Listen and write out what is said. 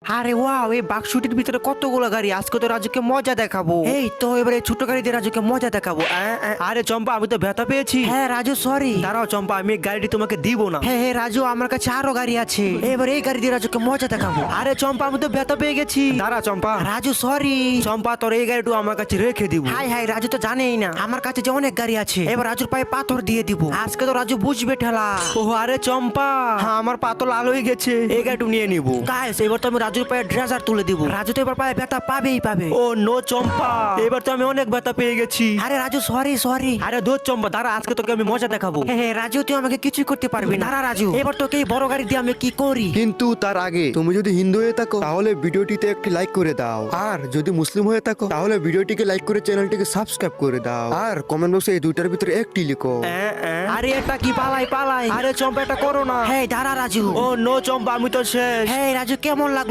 আরে ওয়াও, এই বাক্সটির ভিতরে কতগুলো গাড়ি। আজকে তো রাজুকে মজা দেখাবো। এই তো এবারে ছোট গাড়ি দিয়ে রাজুকে মজা দেখাবো। আরে চম্পা, আমি তো ব্যথা পেয়েছি। হ্যাঁ রাজু, সরি। দাঁড়াও চম্পা, আমি এই গাড়িটি তোমাকে দিব না। হ্যাঁ হ্যাঁ রাজু, আমার কাছে আরো গাড়ি আছে। এবার এই গাড়ি দিয়ে রাজুকে মজা দেখাবো। আরে চম্পা, আমি তো ব্যথা পেয়ে গেছি। দাঁড়া চম্পা। রাজু সরি। চম্পা, তোর এই গাড়িটা আমার কাছে রেখে দিব। হাই হাই, রাজু তো জানেই না আমার কাছে যে অনেক গাড়ি আছে। এবার রাজুর পায়ে পাথর দিয়ে দিব। আজকে তো রাজু বুঝবে ঠেলা। ও আরে চম্পা, হ্যাঁ আমার পা তো লাল হয়ে গেছে। এই গাড়িটা নিয়ে নিব। গাইস, এবার তো আমি রাজুর পায়ে ড্রেজার তুলে দিব। রাজু তো এবার পায়ে ব্যথা পাবেই পাবে। ও নো চম্পা, এবার তো আমি অনেক ব্যথা পেয়ে গেছি। আরে রাজু সরি সরি। আরে দোষ চম্পা, দাঁড়া, আজকে তোকে আমি মজা দেখাবো। হ্যাঁ রাজু, তুই আমাকে কিছুই করতে পারবি না। দাঁড়া রাজু, এবার তোকে এই বড় গাড়ি দিয়ে আমি কি করি। কিন্তু তার আগে তুমি যদি হিন্দু হয়ে থাকো তাহলে ভিডিওটিতে একটি লাইক করে দাও, আর যদি মুসলিম হয়ে থাকো তাহলে ভিডিওটিকে লাইক করে চ্যানেলটিকে সাবস্ক্রাইব করে দাও, আর কমেন্ট বক্সে এই দুইটার ভিতরে একটি লিখো। আরে এটা কি, পালাই পালাই। আরে চম্পা, এটা করো না। হ্যাঁ দাঁড়া রাজু। ও নো চম্পা, আমি তো শেষ। হ্যাঁ রাজু, কেমন লাগলো?